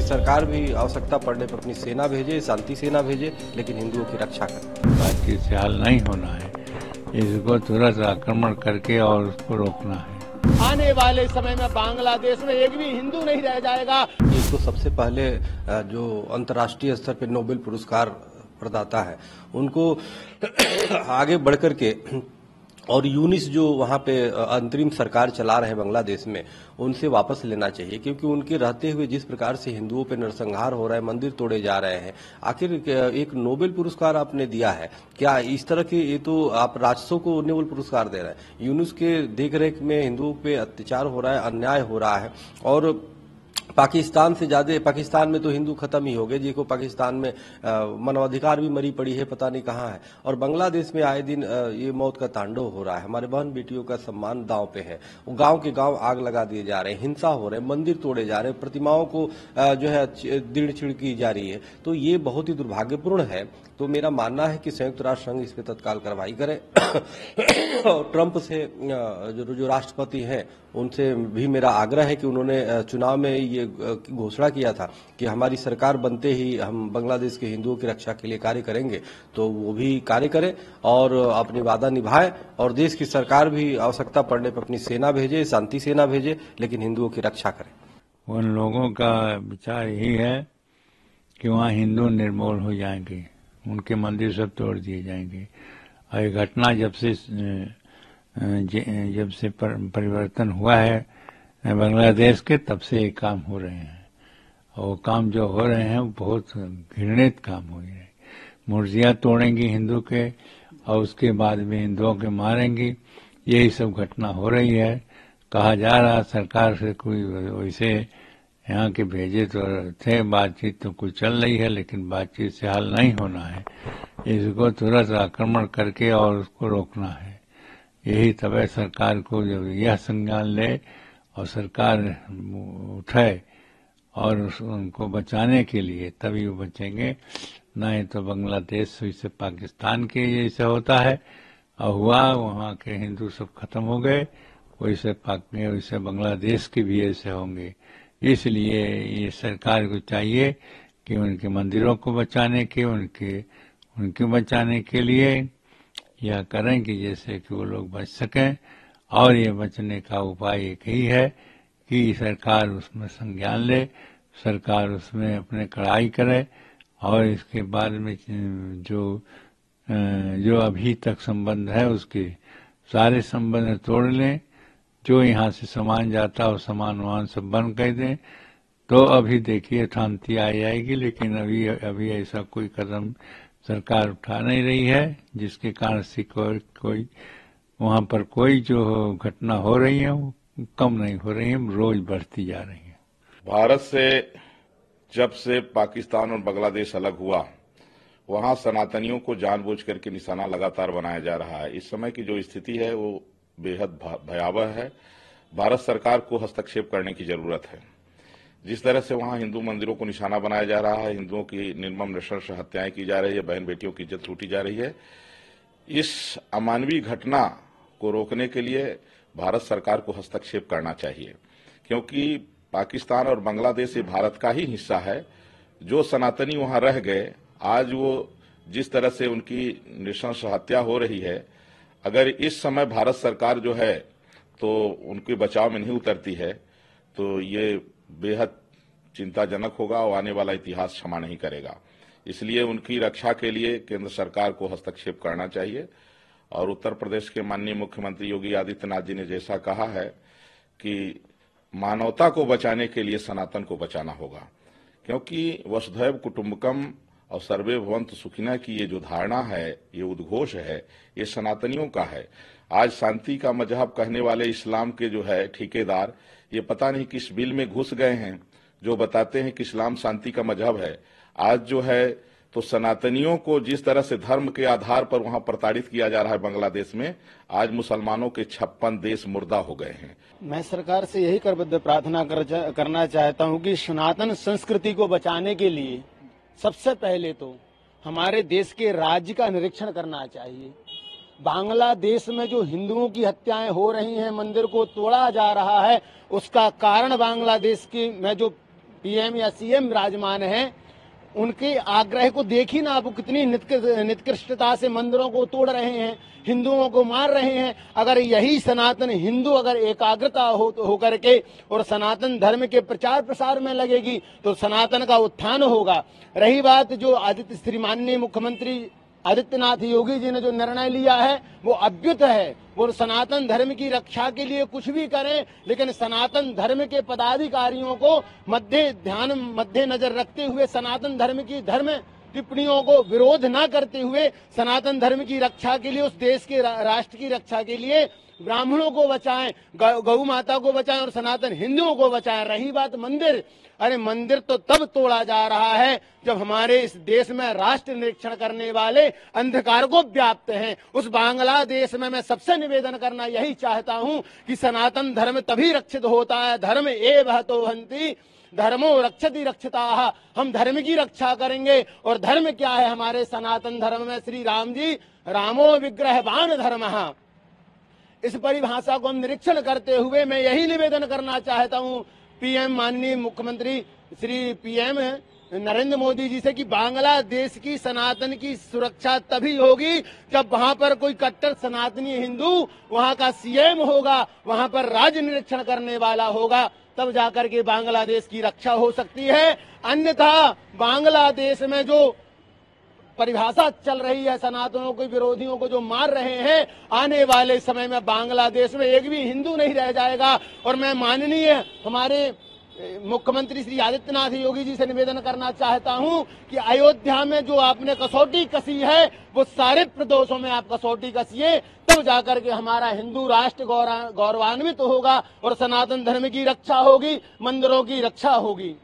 सरकार भी आवश्यकता पड़ने पर अपनी सेना भेजे, शांति सेना भेजे, लेकिन हिंदुओं की रक्षा करे। बातचीत से हल नहीं होना है, इसको तुरंत आक्रमण करके और उसको रोकना है। आने वाले समय में बांग्लादेश में एक भी हिंदू नहीं रह जाएगा। एक तो सबसे पहले जो अंतर्राष्ट्रीय स्तर पर नोबेल पुरस्कार प्रदाता है, उनको आगे बढ़कर के और यूनिस जो वहां पे अंतरिम सरकार चला रहे हैं बांग्लादेश में, उनसे वापस लेना चाहिए, क्योंकि उनके रहते हुए जिस प्रकार से हिंदुओं पे नरसंहार हो रहा है, मंदिर तोड़े जा रहे हैं, आखिर एक नोबेल पुरस्कार आपने दिया है, क्या इस तरह के, ये तो आप राजसों को नोबेल पुरस्कार दे रहे हैं। यूनिस के देखरेख में हिंदुओं पे अत्याचार हो रहा है, अन्याय हो रहा है, और पाकिस्तान से ज्यादा, पाकिस्तान में तो हिंदू खत्म ही हो गए, जिसको पाकिस्तान में मानवाधिकार भी मरी पड़ी है, पता नहीं कहाँ है, और बांग्लादेश में आए दिन ये मौत का तांडव हो रहा है। हमारे बहन बेटियों का सम्मान दांव पे है, वो गांव के गांव आग लगा दिए जा रहे हैं, हिंसा हो रहे हैं, मंदिर तोड़े जा रहे हैं, प्रतिमाओं को जो है दीड़ छिड़ की जा रही है। तो ये बहुत ही दुर्भाग्यपूर्ण है। तो मेरा मानना है कि संयुक्त राष्ट्र संघ इस पे तत्काल कार्रवाई करे और ट्रंप से जो राष्ट्रपति हैं, उनसे भी मेरा आग्रह है कि उन्होंने चुनाव में ये घोषणा किया था कि हमारी सरकार बनते ही हम बांग्लादेश के हिंदुओं की रक्षा के लिए कार्य करेंगे, तो वो भी कार्य करें और अपनी वादा निभाए, और देश की सरकार भी आवश्यकता पड़ने पर अपनी सेना भेजे, शांति सेना भेजे, लेकिन हिंदुओं की रक्षा करे। उन लोगों का विचार यही है कि वहाँ हिंदू निर्मूल हो जाएंगे, उनके मंदिर सब तोड़ दिए जाएंगे। और ये घटना जब से परिवर्तन हुआ है बांग्लादेश के, तब से ये काम हो रहे हैं, और वो काम जो हो रहे हैं वो बहुत घृणित काम हो रहे हैं। मूर्तियां तोड़ेंगी हिंदू के, और उसके बाद में हिंदुओं के मारेंगी, यही सब घटना हो रही है। कहा जा रहा सरकार से कोई वैसे यहाँ के भेजे तो थे, बातचीत तो कुछ चल रही है, लेकिन बातचीत से हल नहीं होना है, इसको तुरंत आक्रमण करके और उसको रोकना है। यही तब है सरकार को जब यह संज्ञान ले और सरकार उठाए और उनको बचाने के लिए, तभी वो बचेंगे। नहीं तो बांग्लादेश से पाकिस्तान के जैसे होता है और हुआ, वहाँ के हिंदू सब खत्म हो गए, वैसे बांग्लादेश के भी ऐसे होंगे। इसलिए ये सरकार को चाहिए कि उनके मंदिरों को बचाने के, उनके बचाने के लिए यह करें कि जैसे कि वो लोग बच सकें। और ये बचने का उपाय एक ही है कि सरकार उसमें संज्ञान ले, सरकार उसमें अपने कड़ाई करे, और इसके बाद में जो अभी तक संबंध है उसके सारे संबंध तोड़ लें। जो यहाँ से सामान जाता है सामान वामान सब बंद कर दें, तो अभी देखिए शांति आ जाएगी। लेकिन अभी ऐसा कोई कदम सरकार उठा नहीं रही है, जिसके कारण से कोई वहाँ पर कोई जो घटना हो रही है वो कम नहीं हो रही है, रोज बढ़ती जा रही है। भारत से जब से पाकिस्तान और बांग्लादेश अलग हुआ, वहाँ सनातनियों को जानबूझ करके निशाना लगातार बनाया जा रहा है। इस समय की जो स्थिति है वो बेहद भयावह है। भारत सरकार को हस्तक्षेप करने की जरूरत है। जिस तरह से वहां हिंदू मंदिरों को निशाना बनाया जा रहा है, हिंदुओं की निर्मम नृशंस हत्याएं की जा रही है, बहन बेटियों की इज्जत लूटी जा रही है, इस अमानवीय घटना को रोकने के लिए भारत सरकार को हस्तक्षेप करना चाहिए, क्योंकि पाकिस्तान और बांग्लादेश ये भारत का ही हिस्सा है। जो सनातनी वहां रह गए, आज वो जिस तरह से उनकी नृशंस हत्या हो रही है, अगर इस समय भारत सरकार जो है तो उनके बचाव में नहीं उतरती है, तो ये बेहद चिंताजनक होगा और आने वाला इतिहास क्षमा नहीं करेगा। इसलिए उनकी रक्षा के लिए केंद्र सरकार को हस्तक्षेप करना चाहिए। और उत्तर प्रदेश के माननीय मुख्यमंत्री योगी आदित्यनाथ जी ने जैसा कहा है कि मानवता को बचाने के लिए सनातन को बचाना होगा, क्योंकि वसुधैव कुटुंबकम और सर्वे भवन्तु सुखिनः की ये जो धारणा है, ये उद्घोष है, ये सनातनियों का है। आज शांति का मजहब कहने वाले इस्लाम के जो है ठेकेदार, ये पता नहीं किस बिल में घुस गए हैं जो बताते हैं कि इस्लाम शांति का मजहब है। आज जो है तो सनातनियों को जिस तरह से धर्म के आधार पर वहां प्रताड़ित किया जा रहा है बांग्लादेश में, आज मुसलमानों के 56 देश मुर्दा हो गए हैं। मैं सरकार से यही करबद्ध प्रार्थना करना चाहता हूं कि सनातन संस्कृति को बचाने के लिए सबसे पहले तो हमारे देश के राज्य का निरीक्षण करना चाहिए। बांग्लादेश में जो हिंदुओं की हत्याएं हो रही हैं, मंदिर को तोड़ा जा रहा है, उसका कारण बांग्लादेश की में जो पीएम या सीएम विराजमान हैं, उनके आग्रह को देखी ना, वो कितनी निकृष्टता से मंदिरों को तोड़ रहे हैं, हिंदुओं को मार रहे हैं। अगर यही सनातन हिंदू अगर एकाग्रता हो करके और सनातन धर्म के प्रचार प्रसार में लगेगी तो सनातन का उत्थान होगा। रही बात जो श्री माननीय मुख्यमंत्री आदित्यनाथ योगी जी ने जो निर्णय लिया है वो अद्भुत है। वो सनातन धर्म की रक्षा के लिए कुछ भी करें, लेकिन सनातन धर्म के पदाधिकारियों को मध्य नजर रखते हुए सनातन धर्म की टिप्पणियों को विरोध न करते हुए सनातन धर्म की रक्षा के लिए, उस देश के राष्ट्र की रक्षा के लिए ब्राह्मणों को बचाएं, गौ माता को बचाएं और सनातन हिंदुओं को बचाएं। रही बात मंदिर, अरे मंदिर तो तब तोड़ा जा रहा है जब हमारे इस देश में राष्ट्र निरीक्षण करने वाले अंधकार को व्याप्त हैं। उस बांग्लादेश में मैं सबसे निवेदन करना यही चाहता हूं कि सनातन धर्म तभी रक्षित होता है, धर्म एव हतो हन्ति धर्मो रक्षति रक्षिताः। हम धर्म की रक्षा करेंगे और धर्म क्या है हमारे सनातन धर्म में? श्री राम जी रामो विग्रहवान धर्मः, इस परिभाषा को हम निरीक्षण करते हुए मैं यही निवेदन करना चाहता हूं पीएम माननीय मुख्यमंत्री श्री पीएम नरेंद्र मोदी जी से कि बांग्लादेश की सनातन की सुरक्षा तभी होगी जब वहां पर कोई कट्टर सनातनी हिंदू वहां का सीएम होगा, वहां पर राज्य निरीक्षण करने वाला होगा, तब जाकर के बांग्लादेश की रक्षा हो सकती है। अन्यथा बांग्लादेश में जो परिभाषा चल रही है, सनातनों के विरोधियों को जो मार रहे हैं, आने वाले समय में बांग्लादेश में एक भी हिंदू नहीं रह जाएगा। और मैं माननीय हमारे मुख्यमंत्री श्री आदित्यनाथ योगी जी से निवेदन करना चाहता हूं कि अयोध्या में जो आपने कसौटी कसी है वो सारे प्रदोषों में आप कसौटी कसिए, तब जाकर के हमारा हिंदू राष्ट्र गौरवान्वित होगा और सनातन धर्म की रक्षा होगी, मंदिरों की रक्षा होगी।